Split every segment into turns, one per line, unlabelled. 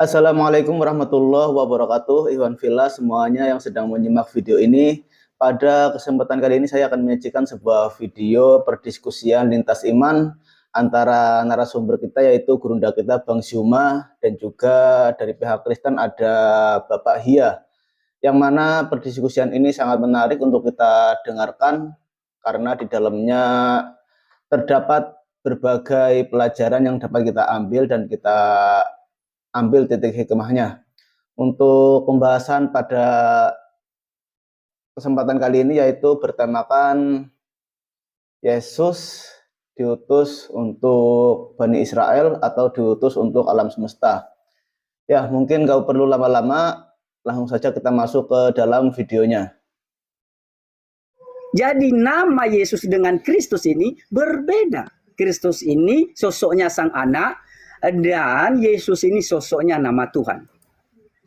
Assalamualaikum warahmatullahi wabarakatuh. Ikhwan fillah semuanya yang sedang menyimak video ini. Pada kesempatan kali ini saya akan menyajikan sebuah video perdiskusian lintas iman antara narasumber kita, yaitu gurunda kita Bang Zuma, dan juga dari pihak Kristen ada Bapak Hia. Yang mana perdiskusian ini sangat menarik untuk kita dengarkan karena di dalamnya terdapat berbagai pelajaran yang dapat kita ambil dan kita ambil titik hikmahnya. Untuk pembahasan pada kesempatan kali ini yaitu bertemakan Yesus diutus untuk Bani Israel atau diutus untuk alam semesta. Ya, mungkin gak perlu lama-lama, langsung saja kita masuk ke dalam videonya.
Jadi nama Yesus dengan Kristus ini berbeda. Kristus ini sosoknya sang anak, dan Yesus ini sosoknya nama Tuhan.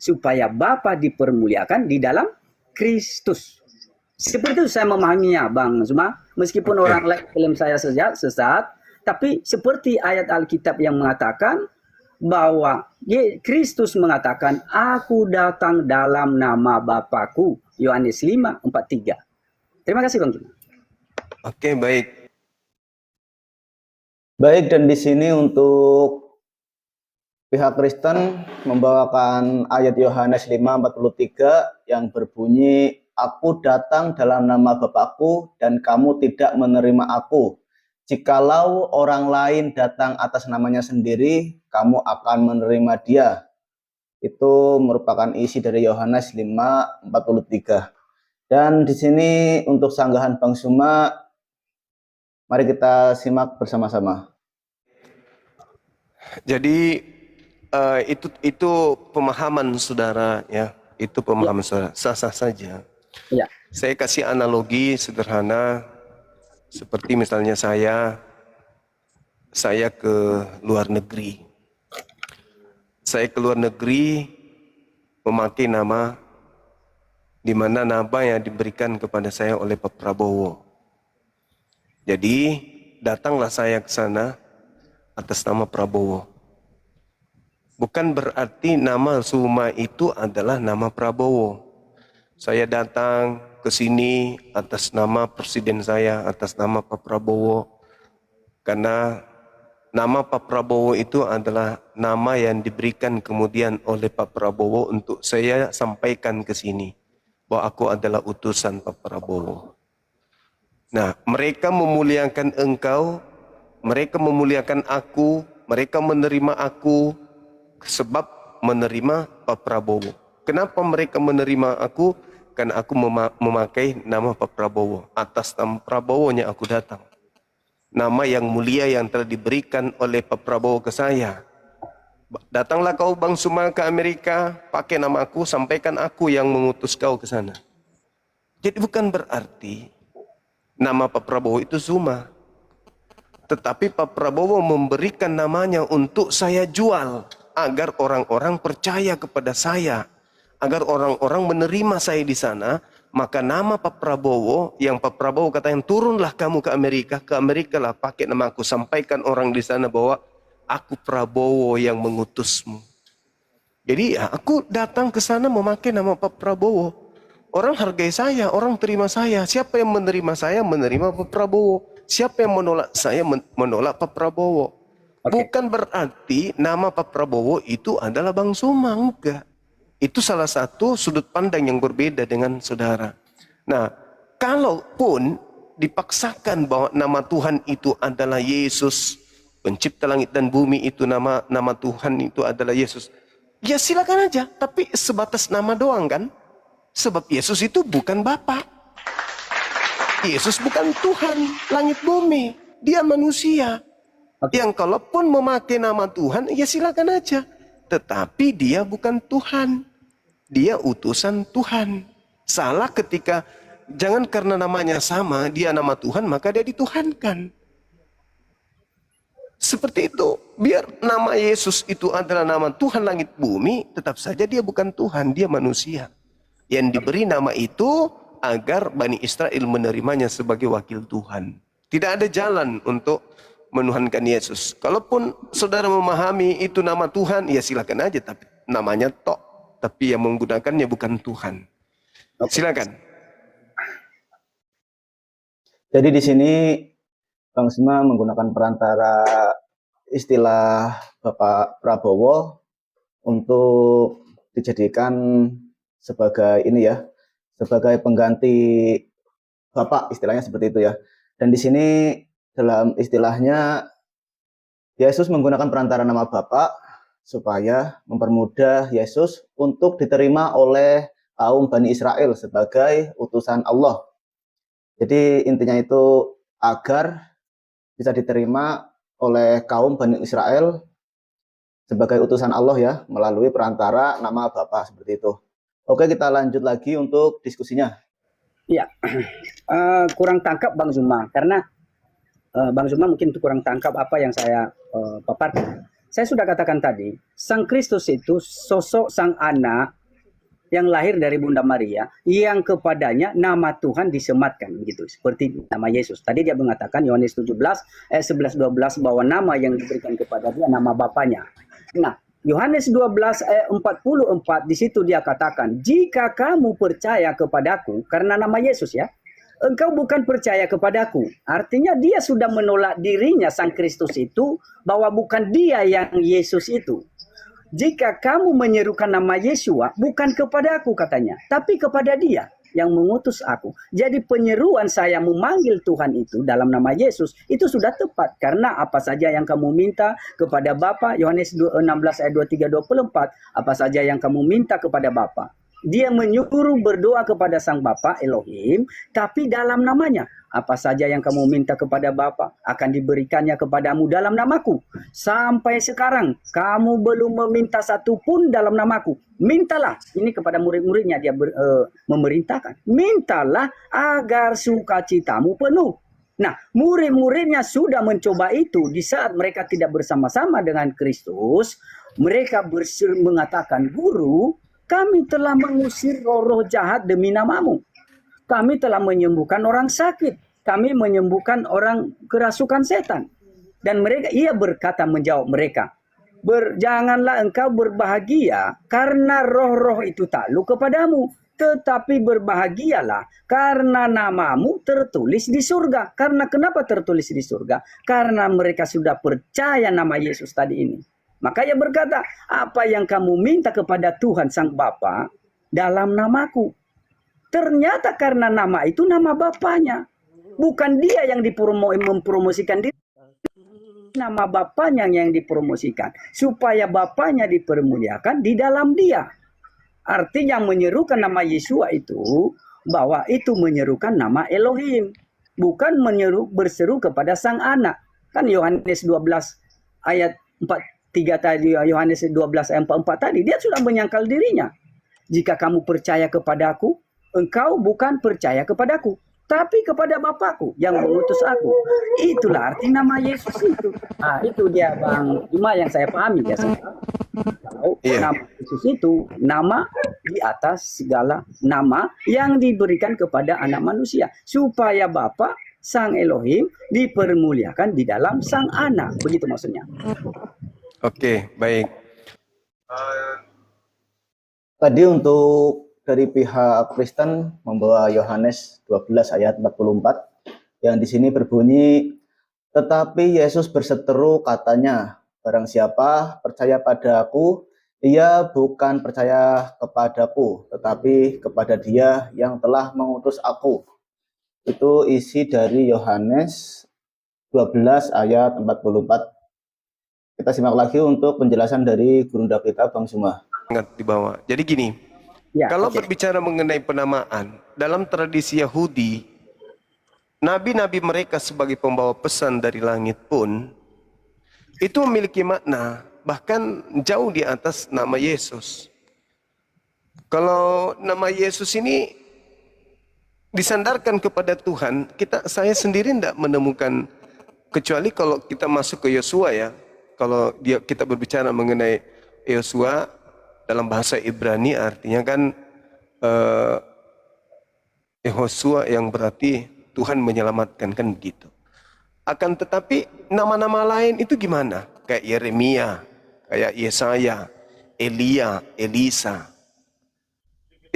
Supaya Bapa dipermuliakan di dalam Kristus. Seperti itu saya memahaminya, Bang Zuma. Meskipun orang lain klaim saya sesat, tapi seperti ayat Alkitab yang mengatakan bahwa Kristus mengatakan, "Aku datang dalam nama Bapakku." Yohanes 5:43. Terima kasih, Bang Zuma.
Oke, baik.
Baik, dan di sini untuk pihak Kristen membawakan ayat Yohanes 5:43 yang berbunyi, "Aku datang dalam nama Bapakku dan kamu tidak menerima aku. Jikalau orang lain datang atas namanya sendiri, kamu akan menerima dia." Itu merupakan isi dari Yohanes 5:43. Dan di sini untuk sanggahan Bang Zuma, mari kita simak bersama-sama.
Jadi itu pemahaman saudara, ya. Itu pemahaman saudara. Sah-sah saja.
Ya.
Saya kasih analogi sederhana seperti misalnya saya ke luar negeri. Saya ke luar negeri memakai nama di mana nama yang diberikan kepada saya oleh Pak Prabowo. Jadi datanglah saya ke sana atas nama Prabowo. Bukan berarti nama Zuma itu adalah nama Prabowo. Saya datang ke sini atas nama presiden saya, atas nama Pak Prabowo. Karena nama Pak Prabowo itu adalah nama yang diberikan kemudian oleh Pak Prabowo untuk saya sampaikan ke sini, bahwa aku adalah utusan Pak Prabowo. Nah, mereka memuliakan engkau, mereka memuliakan aku, mereka menerima aku sebab menerima Pak Prabowo. Kenapa mereka menerima aku? Karena aku memakai nama Pak Prabowo. Atas nama Prabowo-nya aku datang. Nama yang mulia yang telah diberikan oleh Pak Prabowo ke saya. Datanglah kau Bang Zuma ke Amerika, pakai nama aku, sampaikan aku yang mengutus kau ke sana. Jadi bukan berarti nama Pak Prabowo itu Zuma. Tetapi Pak Prabowo memberikan namanya untuk saya jual, agar orang-orang percaya kepada saya, agar orang-orang menerima saya di sana. Maka nama Pak Prabowo, yang Pak Prabowo katakan, turunlah kamu ke Amerika lah pakai nama aku, sampaikan orang di sana bahwa aku Prabowo yang mengutusmu. Jadi ya, aku datang ke sana memakai nama Pak Prabowo. Orang hargai saya, orang terima saya. Siapa yang menerima saya, menerima Pak Prabowo. Siapa yang menolak saya, menolak Pak Prabowo. Bukan berarti nama Pak Prabowo itu adalah Bang Zuma, enggak. Itu salah satu sudut pandang yang berbeda dengan saudara. Nah, kalaupun dipaksakan bahwa nama Tuhan itu adalah Yesus, pencipta langit dan bumi itu nama Tuhan itu adalah Yesus, ya silakan aja. Tapi sebatas nama doang kan? Sebab Yesus itu bukan Bapa. Yesus bukan Tuhan langit bumi. Dia manusia. Yang kalaupun memakai nama Tuhan, ya silakan aja. Tetapi dia bukan Tuhan. Dia utusan Tuhan. Salah ketika, jangan karena namanya sama, dia nama Tuhan, maka dia dituhankan. Seperti itu. Biar nama Yesus itu adalah nama Tuhan langit bumi, tetap saja dia bukan Tuhan, dia manusia. Yang diberi nama itu agar Bani Israel menerimanya sebagai wakil Tuhan. Tidak ada jalan untuk menuhankan Yesus. Kalaupun saudara memahami itu nama Tuhan, ya silakan aja. Tapi namanya tok, tapi yang menggunakannya bukan Tuhan. Silakan.
Jadi di sini Bang Sima menggunakan perantara istilah Bapak Prabowo untuk dijadikan sebagai ini ya, sebagai pengganti Bapak, istilahnya seperti itu ya. Dan di sini dalam istilahnya Yesus menggunakan perantara nama Bapak supaya mempermudah Yesus untuk diterima oleh kaum Bani Israel sebagai utusan Allah. Jadi intinya itu agar bisa diterima oleh kaum Bani Israel sebagai utusan Allah ya, melalui perantara nama Bapa, seperti itu. Oke, kita lanjut lagi untuk diskusinya.
Ya, kurang tangkap Bang Zuma, karena Bang Zuma mungkin itu kurang tangkap apa yang saya paparkan. Saya sudah katakan tadi, Sang Kristus itu sosok Sang Anak yang lahir dari Bunda Maria, yang kepadanya nama Tuhan disematkan, begitu, seperti nama Yesus. Tadi dia mengatakan Yohanes 17 ayat 11-12 bahwa nama yang diberikan kepada dia nama Bapaknya. Nah, Yohanes 12 ayat 44 di situ dia katakan, jika kamu percaya kepadaku, karena nama Yesus ya, engkau bukan percaya kepadaku. Artinya dia sudah menolak dirinya Sang Kristus itu, bahwa bukan dia yang Yesus itu. Jika kamu menyerukan nama Yesua, bukan kepada aku katanya, tapi kepada dia yang mengutus aku. Jadi penyeruan saya memanggil Tuhan itu dalam nama Yesus, itu sudah tepat. Karena apa saja yang kamu minta kepada Bapa, Yohanes 16 ayat 23-24, apa saja yang kamu minta kepada Bapa. Dia menyuruh berdoa kepada Sang Bapa Elohim, tapi dalam namanya. Apa saja yang kamu minta kepada Bapa akan diberikannya kepadamu dalam namaku. Sampai sekarang kamu belum meminta satu pun dalam namaku. Mintalah. Ini kepada murid-muridnya dia memerintahkan. Mintalah agar sukacitamu penuh. Nah, murid-muridnya sudah mencoba itu di saat mereka tidak bersama-sama dengan Kristus. Mereka mengatakan, Guru, kami telah mengusir roh-roh jahat demi namamu. Kami telah menyembuhkan orang sakit. Kami menyembuhkan orang kerasukan setan. Dan ia berkata menjawab mereka, janganlah engkau berbahagia karena roh-roh itu takluk kepadamu. Tetapi berbahagialah karena namamu tertulis di surga. Karena kenapa tertulis di surga? Karena mereka sudah percaya nama Yesus tadi ini. Maka ia berkata, apa yang kamu minta kepada Tuhan Sang Bapa dalam namaku. Ternyata karena nama itu nama Bapaknya. Bukan dia yang mempromosikan diri. Nama Bapaknya yang dipromosikan. Supaya Bapaknya dipermuliakan di dalam dia. Artinya menyerukan nama Yesua itu, bahwa itu menyerukan nama Elohim. Bukan berseru kepada Sang Anak. Kan Yohanes 12 ayat 43 tadi, Yohanes 12 ayat 44 tadi, dia sudah menyangkal dirinya. Jika kamu percaya kepadaku, engkau bukan percaya kepadaku, tapi kepada Bapakku yang mengutus aku. Itulah arti nama Yesus itu. Nah, itu dia Bang Juma yang saya pahami ya. Kalau nama Yesus itu nama di atas segala nama yang diberikan kepada anak manusia, supaya Bapa Sang Elohim dipermuliakan di dalam Sang Anak. Begitu maksudnya.
Oke, baik.
Tadi untuk dari pihak Kristen membawa Yohanes 12 ayat 44 yang di sini berbunyi, tetapi Yesus berseteru katanya, barang siapa percaya pada aku, ia bukan percaya kepadaku, tetapi kepada dia yang telah mengutus aku. Itu isi dari Yohanes 12 ayat 44. Kita simak lagi untuk penjelasan dari Gurunda kita Bang Zuma.
Sangat di bawah. Jadi gini,
Ya,
kalau berbicara mengenai penamaan, dalam tradisi Yahudi, nabi-nabi mereka sebagai pembawa pesan dari langit pun, itu memiliki makna, bahkan jauh di atas nama Yesus. Kalau nama Yesus ini disandarkan kepada Tuhan, saya sendiri tidak menemukan, kecuali kalau kita masuk ke Yosua ya. Kalau kita berbicara mengenai Yosua dalam bahasa Ibrani artinya kan Yehosua yang berarti Tuhan menyelamatkan, kan begitu. Akan tetapi nama-nama lain itu gimana? Kayak Yeremia, kayak Yesaya. Elia, Elisa.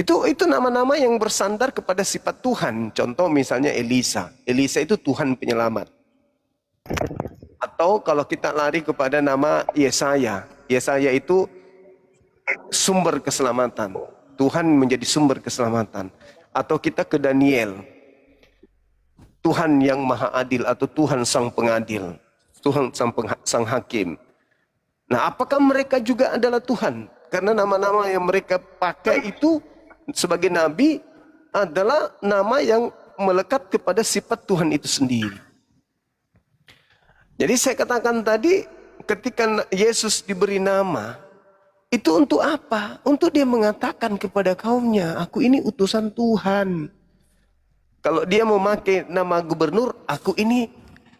Itu nama-nama yang bersandar kepada sifat Tuhan. Contoh misalnya Elisa. Elisa itu Tuhan penyelamat. Atau kalau kita lari kepada nama Yesaya. Yesaya itu sumber keselamatan. Tuhan menjadi sumber keselamatan. Atau kita ke Daniel. Tuhan yang maha adil atau Tuhan sang pengadil. Tuhan sang hakim. Nah, apakah mereka juga adalah Tuhan? Karena nama-nama yang mereka pakai itu sebagai nabi adalah nama yang melekat kepada sifat Tuhan itu sendiri. Jadi saya katakan tadi, ketika Yesus diberi nama, itu untuk apa? Untuk dia mengatakan kepada kaumnya, aku ini utusan Tuhan. Kalau dia memakai nama gubernur, aku ini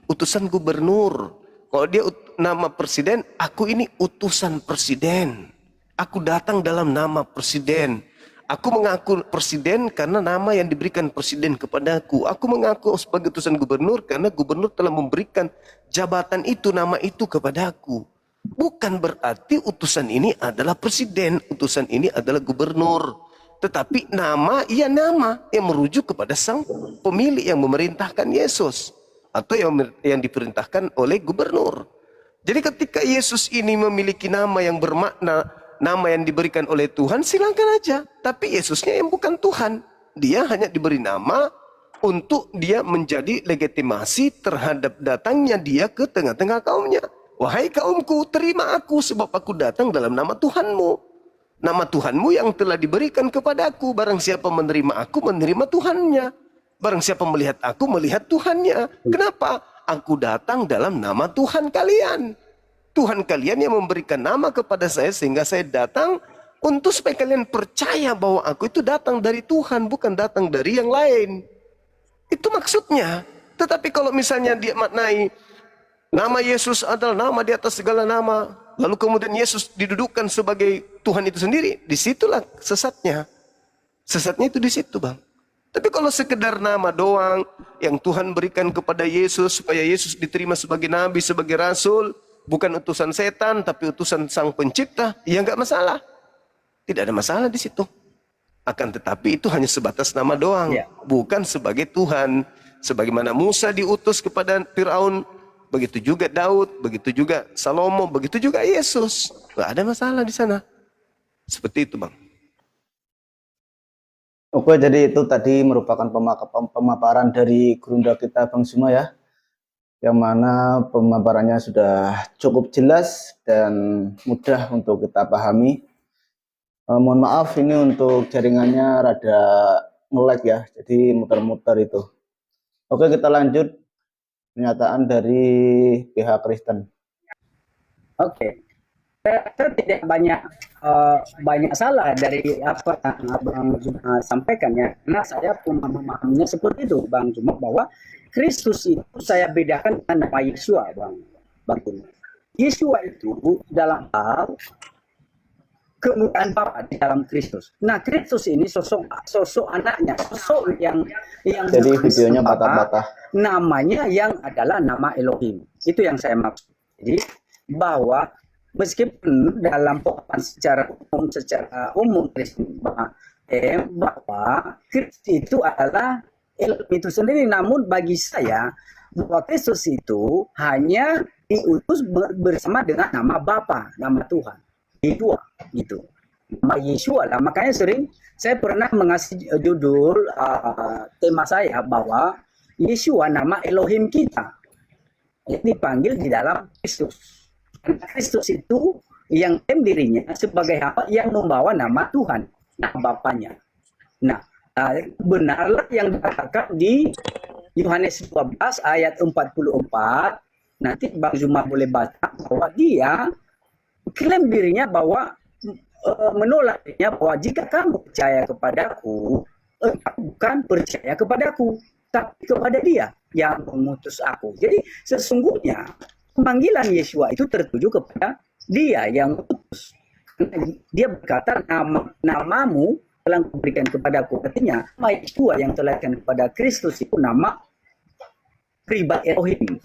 utusan gubernur. Kalau dia nama presiden, aku ini utusan presiden. Aku datang dalam nama presiden. Aku mengaku presiden karena nama yang diberikan presiden kepadaku. Aku mengaku sebagai utusan gubernur karena gubernur telah memberikan jabatan itu, nama itu kepadaku. Bukan berarti utusan ini adalah presiden, utusan ini adalah gubernur. Tetapi nama yang merujuk kepada sang pemilik yang memerintahkan Yesus. Atau yang diperintahkan oleh gubernur. Jadi ketika Yesus ini memiliki nama yang bermakna, nama yang diberikan oleh Tuhan, silakan aja. Tapi Yesusnya yang bukan Tuhan. Dia hanya diberi nama untuk dia menjadi legitimasi terhadap datangnya dia ke tengah-tengah kaumnya. Wahai kaumku, terima aku sebab aku datang dalam nama Tuhanmu. Nama Tuhanmu yang telah diberikan kepadaku. Barang siapa menerima aku, menerima Tuhannya. Barang siapa melihat aku, melihat Tuhannya. Kenapa? Aku datang dalam nama Tuhan kalian. Tuhan kalian yang memberikan nama kepada saya sehingga saya datang untuk supaya kalian percaya bahwa aku itu datang dari Tuhan, bukan datang dari yang lain. Itu maksudnya. Tetapi kalau misalnya dia maknai nama Yesus adalah nama di atas segala nama, lalu kemudian Yesus didudukkan sebagai Tuhan itu sendiri, disitulah sesatnya. Sesatnya itu di situ, Bang. Tapi kalau sekedar nama doang yang Tuhan berikan kepada Yesus supaya Yesus diterima sebagai nabi, sebagai rasul, bukan utusan setan tapi utusan sang pencipta, ya enggak masalah. Tidak ada masalah di situ. Akan tetapi itu hanya sebatas nama doang, bukan sebagai Tuhan. Sebagaimana Musa diutus kepada Firaun, begitu juga Daud, begitu juga Salomo, begitu juga Yesus. Enggak ada masalah di sana. Seperti itu, Bang.
Oke, jadi itu tadi merupakan pemaparan dari Gurunda kita Bang Zuma ya, yang mana pemaparannya sudah cukup jelas dan mudah untuk kita pahami. Mohon maaf ini untuk jaringannya rada nge-lag ya, jadi muter-muter itu. Oke, kita lanjut pernyataan dari pihak Kristen.
Oke. Saya tidak banyak salah dari apa yang Abang sampaikan ya, karena saya pun memahaminya seperti itu, Bang. Cuma bahwa Kristus itu saya bedakan dengan nama Yesua, Bang. Yesua itu dalam hal kemuliaan Bapa di dalam Kristus. Nah, Kristus ini sosok anaknya, sosok yang
jadi videonya patah-patah.
Namanya yang adalah nama Elohim. Itu yang saya maksud. Jadi bahwa meskipun dalam pemahaman secara umum Kristen bahwa Kristus itu adalah Elohim itu sendiri, namun bagi saya bahwa Kristus itu hanya diutus bersama dengan nama Bapa, nama Tuhan. Itu gitu. Nama Yesua lah. Makanya sering saya pernah mengasih judul tema saya bahwa Yesua nama Elohim kita. Ini dipanggil di dalam Kristus. Karena Kristus itu yang dirinya sebagai hamba yang membawa nama Tuhan, nama Bapaknya. Nah, benarlah yang dikatakan di Yohanes 12 ayat 44. Nanti Bang Zuma boleh baca bahwa dia klaim dirinya bahwa menolak dirinya bahwa jika kamu percaya kepadaku, bukan percaya kepadaku, tapi kepada Dia yang mengutus aku. Jadi sesungguhnya panggilan Yesua itu tertuju kepada Dia yang mengutus. Dia berkata, namamu telah diberikan kepadaku. Artinya nama Yesua yang telah diberikan kepada Kristus itu nama pribadi Elohim.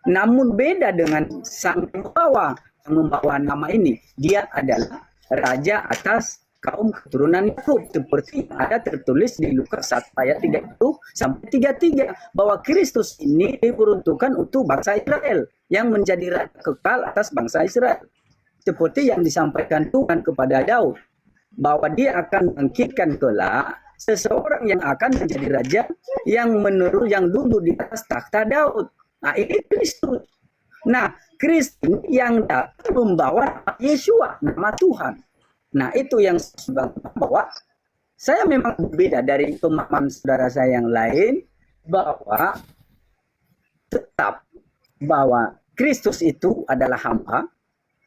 Namun beda dengan sang pembawa yang membawa nama ini. Dia adalah raja atas kaum keturunan Yakub, seperti ada tertulis di Lukas 1 ayat 30 sampai 33 bahwa Kristus ini diperuntukkan untuk bangsa Israel yang menjadi raja kekal atas bangsa Israel. Seperti yang disampaikan Tuhan kepada Daud, bahwa dia akan bangkitkan kelak seseorang yang akan menjadi raja yang duduk di atas takhta Daud. Nah, ini Kristus. Nah, Kristus yang datang membawa nama Yeshua, nama Tuhan. Nah, itu yang saya bahwa saya memang berbeda dari pemahaman saudara saya yang lain, bahwa tetap bahwa Kristus itu adalah hamba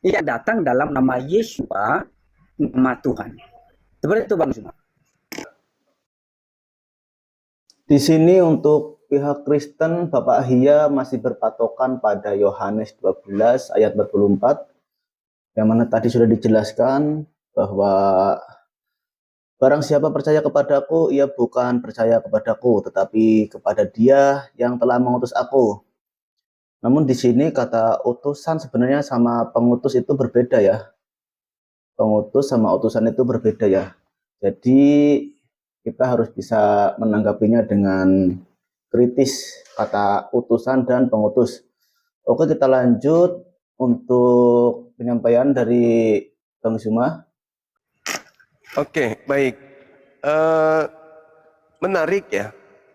yang datang dalam nama Yeshua, nama Tuhan. Seperti itu, Bang Zuma.
Di sini untuk pihak Kristen, Bapak Hia masih berpatokan pada Yohanes 12 ayat 44, yang mana tadi sudah dijelaskan bahwa barang siapa percaya kepadaku, ia bukan percaya kepadaku, tetapi kepada Dia yang telah mengutus aku. Namun di sini kata utusan sebenarnya sama pengutus itu berbeda ya. Pengutus sama utusan itu berbeda ya. Jadi kita harus bisa menanggapinya dengan kritis, kata utusan dan pengutus. Oke, kita lanjut untuk penyampaian dari Bang Zuma.
Oke, baik. Menarik ya.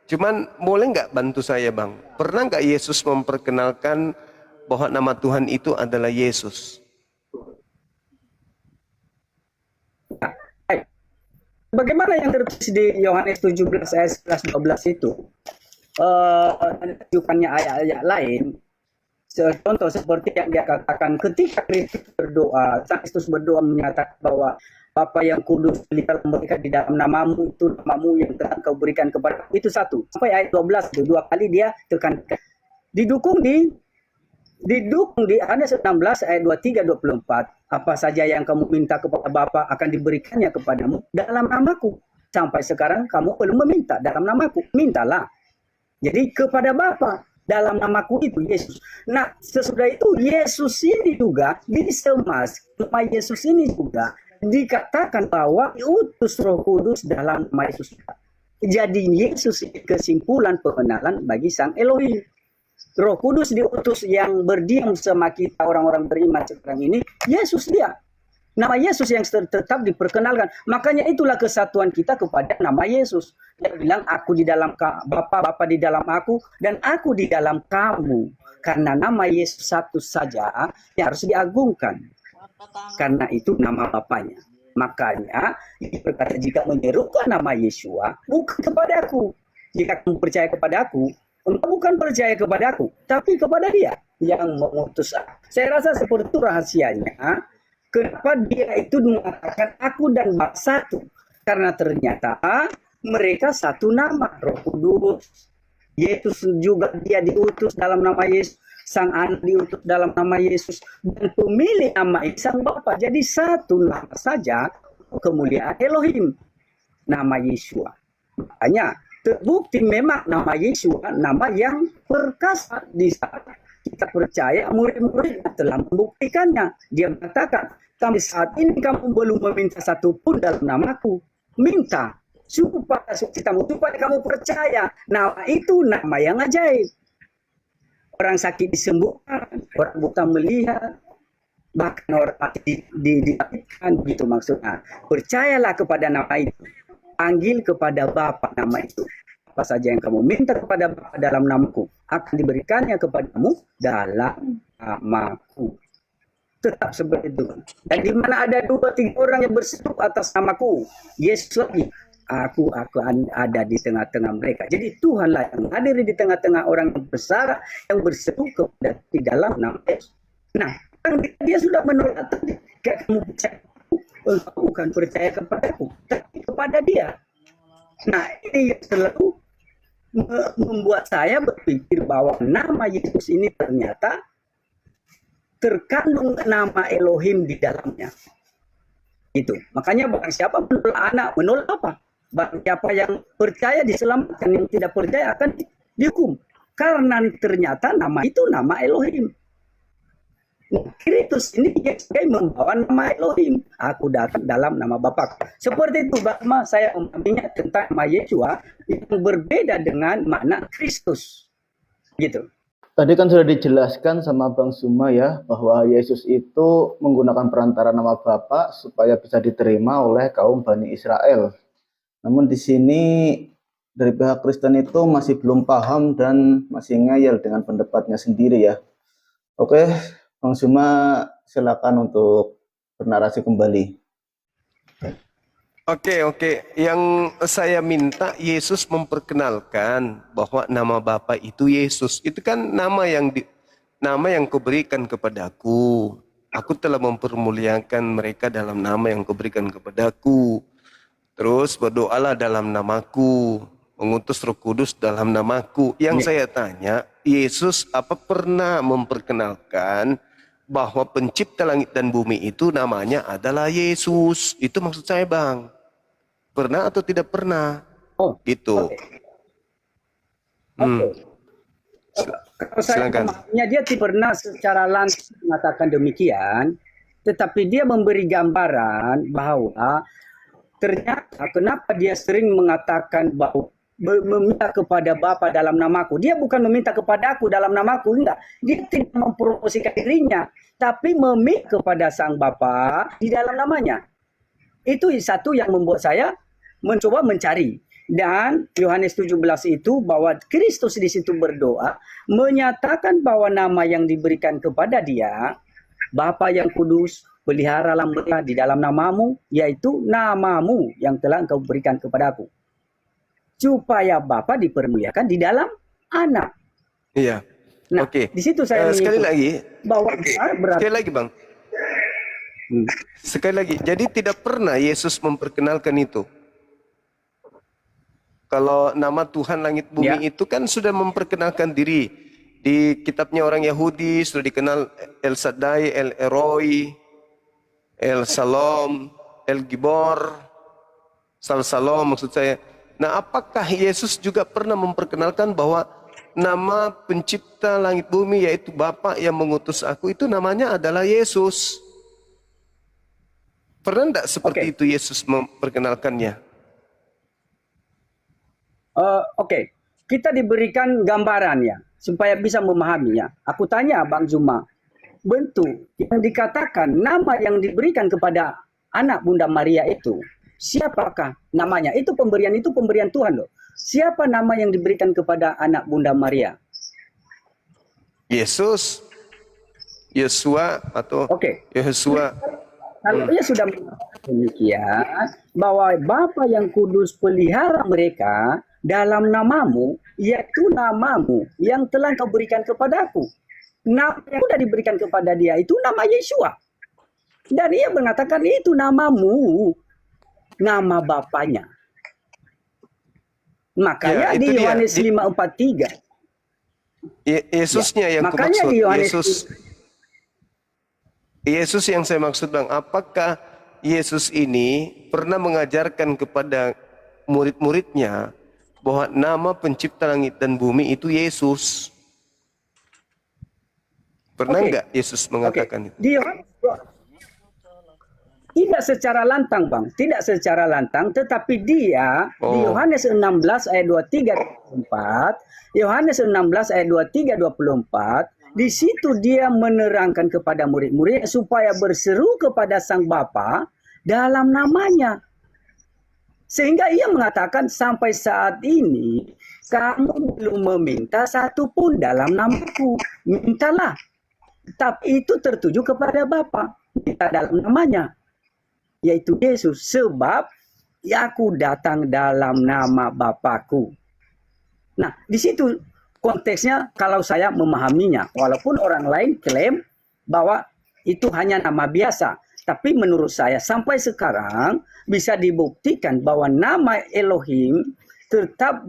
Cuman boleh nggak bantu saya, Bang? Pernah nggak Yesus memperkenalkan bahwa nama Tuhan itu adalah Yesus?
Bagaimana yang tertulis di Yohanes 17 ayat 11 12 itu? Tunjukkannya ayat-ayat lain. Contoh seperti yang dia katakan ketika Kristus berdoa, Sang Kristus berdoa menyatakan bahwa Bapa yang kudus, berikanlah mereka di dalam namamu, itu namamu yang telah kau berikan kepada aku. Itu satu. Sampai ayat 12 itu dua kali dia tekankan. Didukung di Yohanes 16 ayat 23 24. Apa saja yang kamu minta kepada Bapa akan diberikannya kepadamu dalam namaku. Sampai sekarang kamu belum meminta dalam namaku. Mintalah. Jadi kepada Bapa dalam namaku itu Yesus. Nah, sesudah itu Yesus ini juga disemas. Nama Yesus ini juga dikatakan bahwa diutus Roh Kudus dalam nama Yesus. Jadi Yesus kesimpulan pengenalan bagi Sang Elohim. Roh Kudus diutus yang berdiam sama kita orang-orang beriman sekarang ini, Yesus dia. Nama Yesus yang tetap diperkenalkan. Makanya itulah kesatuan kita kepada nama Yesus. Dia bilang, aku di dalam Bapa, Bapa di dalam aku, dan aku di dalam kamu. Karena nama Yesus satu saja yang harus diagungkan. Karena itu nama Bapanya. Makanya berkata, jika menyerukan nama Yeshua, bukan kepada aku. Jika kamu percaya kepada aku, engkau bukan percaya kepada aku, tapi kepada Dia yang mengutus aku. Saya rasa seperti itu rahasianya. Kenapa Dia itu mengatakan aku dan Bapa satu? Karena ternyata mereka satu nama, Roh Kudus. Yesus juga dia diutus dalam nama Yesus. Sang Anak diutus dalam nama Yesus. Dan pemilik nama itu Sang Bapa. Jadi satu nama saja kemuliaan Elohim. Nama Yeshua. Makanya terbukti memang nama Yeshua nama yang perkasa. Di saat kita percaya, murid-murid telah membuktikannya. Dia mengatakan, sampai saat ini kamu belum meminta satu pun dalam namaku. Minta supaya kamu percaya. Nama itu nama yang ajaib. Orang sakit disembuhkan, orang buta melihat, bahkan orang mati dibangkitkan, begitu maksudnya. Percayalah kepada nama itu. Panggil kepada Bapa nama itu. Apa saja yang kamu minta kepada Bapa dalam namaku, akan diberikannya kepadamu dalam namaku. Tetap seperti itu. Dan di mana ada 2-3 orang yang berseru atas namaku, Yesus lagi, aku ada di tengah-tengah mereka. Jadi Tuhanlah yang hadir di tengah-tengah orang yang besar yang berseru kepada di dalam nama Yesus. Nah, dia sudah menolak tadi. Kamu percaya bukan percaya kepadaku, tapi kepada Dia. Nah, ini yang selalu membuat saya berpikir bahwa nama Yesus ini ternyata terkandung nama Elohim di dalamnya. Itu. Makanya barang siapa menolak anak, menolak apa? Barang siapa yang percaya diselamatkan, yang tidak percaya akan dihukum. Karena ternyata nama itu nama Elohim. Kristus ini sebagai membawa nama Elohim. Aku datang dalam nama Bapa. Seperti itu, Bang, saya memahaminya tentang nama Yeshua yang berbeda dengan makna Kristus. Gitu.
Tadi kan sudah dijelaskan sama Bang Zuma ya, bahwa Yesus itu menggunakan perantara nama Bapa supaya bisa diterima oleh kaum Bani Israel. Namun di sini dari pihak Kristen itu masih belum paham dan masih ngeyel dengan pendapatnya sendiri ya. Oke, Bang Zuma silakan untuk bernarasi kembali.
Oke. Yang saya minta Yesus memperkenalkan bahwa nama Bapa itu Yesus. Itu kan nama yang kau berikan kepadaku. Aku telah mempermuliakan mereka dalam nama yang kau berikan kepadaku. Terus berdoalah dalam namaku. Mengutus Roh Kudus dalam namaku. Yang saya tanya, Yesus apa pernah memperkenalkan bahwa pencipta langit dan bumi itu namanya adalah Yesus? Itu maksud saya, Bang. Pernah atau tidak pernah?
Oh,
gitu.
Kalau saya
Silakan.
memahaminya, dia tidak pernah secara langsung mengatakan demikian, tetapi dia memberi gambaran bahwa ternyata kenapa dia sering mengatakan bahwa meminta kepada Bapa dalam namaku. Dia bukan meminta kepada aku dalam namaku, enggak. Dia tidak mempromosikan dirinya, tapi meminta kepada Sang Bapa di dalam namanya. Itu satu yang membuat saya mencoba mencari. Dan Yohanes 17 itu bahwa Kristus di situ berdoa menyatakan bahwa nama yang diberikan kepada dia, Bapa yang kudus, peliharalah mereka di dalam namamu, yaitu namamu yang telah engkau berikan kepadaku. Supaya Bapa dipermuliakan di dalam anak.
Iya.
Nah,
Oke.
di situ saya
sekali lagi.
bahwa berarti
Sekali lagi, Bang. Sekali lagi. Jadi tidak pernah Yesus memperkenalkan itu. Kalau nama Tuhan langit bumi itu kan sudah memperkenalkan diri. Di kitabnya orang Yahudi sudah dikenal El Shaddai, El Eroi, El Shalom, El Gibor, Sal Shalom maksud saya. Nah, apakah Yesus juga pernah memperkenalkan bahwa nama pencipta langit bumi yaitu Bapa yang mengutus aku itu namanya adalah Yesus? Pernah tidak seperti itu Yesus memperkenalkannya?
Oke. Kita diberikan gambarannya supaya bisa memahaminya. Aku tanya Bang Zuma, bentuk yang dikatakan nama yang diberikan kepada anak Bunda Maria itu, siapakah namanya? Itu pemberian Tuhan loh. Siapa nama yang diberikan kepada anak Bunda Maria?
Yesus, Yesua atau Yesua.
Kalau ia sudah mengatakan demikian, bahwa Bapa yang kudus pelihara mereka dalam namamu, yaitu namamu yang telah kau berikan kepadaku. Nama yang sudah diberikan kepada dia itu nama Yeshua. Dan ia mengatakan itu namamu, nama Bapanya. Makanya di Yohanes 5:43.
Yesusnya yang
makanya
kumaksud.
di Yohanes
Yesus yang saya maksud, Bang. Apakah Yesus ini pernah mengajarkan kepada murid-muridnya bahwa nama pencipta langit dan bumi itu Yesus? Pernah enggak Yesus mengatakan itu?
Tidak secara lantang, Bang. Tidak secara lantang, tetapi dia di Yohanes 16 ayat 23-24, Yohanes 16 ayat 23-24, di situ dia menerangkan kepada murid-murid supaya berseru kepada Sang Bapa dalam namanya. Sehingga ia mengatakan sampai saat ini kamu belum meminta satu pun dalam namaku. Mintalah. Tapi itu tertuju kepada Bapa. Minta dalam namanya. Yaitu Yesus. Sebab aku datang dalam nama Bapakku. Nah, di situ konteksnya kalau saya memahaminya. Walaupun orang lain klaim bahwa itu hanya nama biasa. Tapi menurut saya sampai sekarang bisa dibuktikan bahwa nama Elohim tetap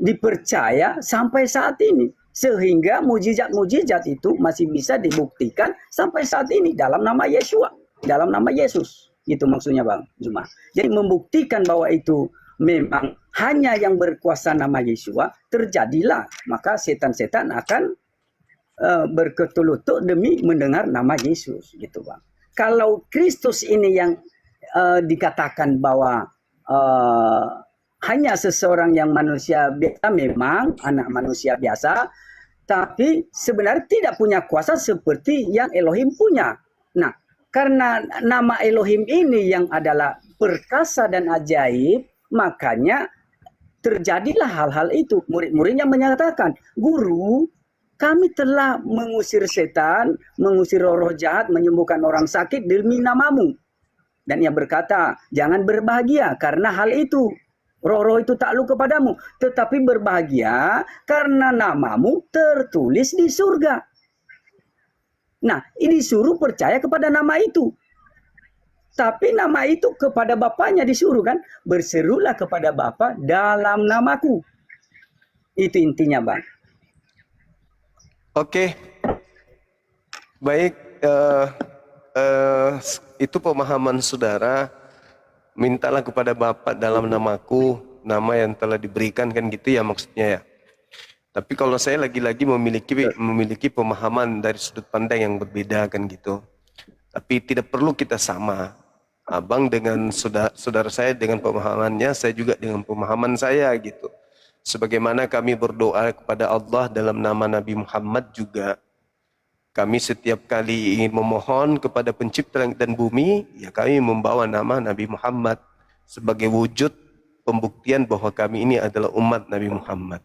dipercaya sampai saat ini. Sehingga mujizat-mujizat itu masih bisa dibuktikan sampai saat ini dalam nama Yeshua. Dalam nama Yesus. Itu maksudnya Bang Zuma. Jadi membuktikan bahwa itu memang hanya yang berkuasa nama Yeshua terjadilah. Maka setan-setan akan berketul-lutut demi mendengar nama Yesus, gitu Bang. Kalau Kristus ini yang dikatakan bahwa hanya seseorang yang manusia biasa, memang anak manusia biasa, tapi sebenarnya tidak punya kuasa seperti yang Elohim punya. Nah, karena nama Elohim ini yang adalah perkasa dan ajaib, makanya terjadilah hal-hal itu. Murid-muridnya menyatakan, "Guru, kami telah mengusir setan, mengusir roh-roh jahat, menyembuhkan orang sakit demi namamu." Dan ia berkata, "Jangan berbahagia karena hal itu. Roh-roh itu takluk kepadamu, tetapi berbahagia karena namamu tertulis di surga." Nah, ini disuruh percaya kepada nama itu. Tapi nama itu kepada Bapaknya disuruh kan, berserulah kepada Bapa dalam namaku. Itu intinya, Bang.
Oke, baik. Itu pemahaman saudara. Mintalah kepada Bapa dalam namaku, nama yang telah diberikan, kan gitu ya maksudnya ya. Tapi kalau saya lagi-lagi memiliki pemahaman dari sudut pandang yang berbeda kan gitu. Tapi tidak perlu kita sama. Abang dengan saudara saya dengan pemahamannya, saya juga dengan pemahaman saya gitu. Sebagaimana kami berdoa kepada Allah dalam nama Nabi Muhammad juga. Kami setiap kali ingin memohon kepada pencipta langit dan bumi, ya kami membawa nama Nabi Muhammad sebagai wujud pembuktian bahwa kami ini adalah umat Nabi Muhammad.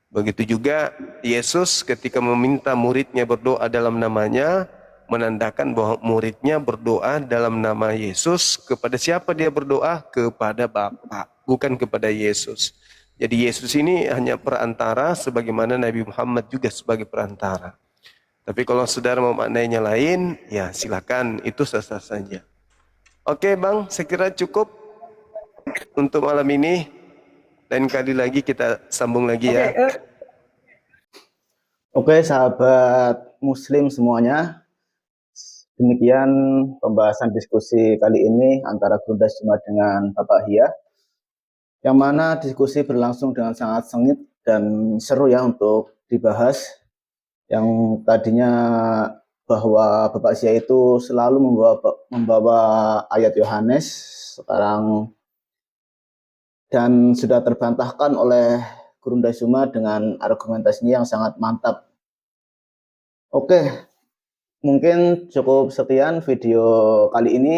Begitu juga Yesus ketika meminta muridnya berdoa dalam namanya, menandakan bahwa muridnya berdoa dalam nama Yesus. Kepada siapa dia berdoa? Kepada Bapa, bukan kepada Yesus. Jadi Yesus ini hanya perantara, sebagaimana Nabi Muhammad juga sebagai perantara. Tapi kalau saudara memaknainya lain, ya silakan, itu sah-sah saja. Oke Bang, saya kira cukup untuk malam ini. Lain kali lagi kita sambung lagi ya.
Oke, sahabat muslim semuanya. Demikian pembahasan diskusi kali ini antara Guru Dasyima dengan Bapak Hia. Yang mana diskusi berlangsung dengan sangat sengit dan seru ya untuk dibahas. Yang tadinya bahwa Bapak Hia itu selalu membawa ayat Yohanes, sekarang dan sudah terbantahkan oleh Guru Dasyima dengan argumentasinya yang sangat mantap. Oke, mungkin cukup sekian video kali ini.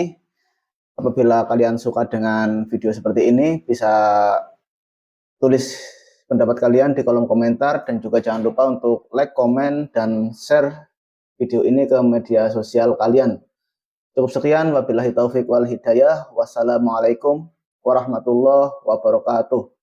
Apabila kalian suka dengan video seperti ini, bisa tulis pendapat kalian di kolom komentar, dan juga jangan lupa untuk like, komen, dan share video ini ke media sosial kalian. Cukup sekian, wabillahi taufik wal hidayah. Wassalamualaikum warahmatullahi wabarakatuh.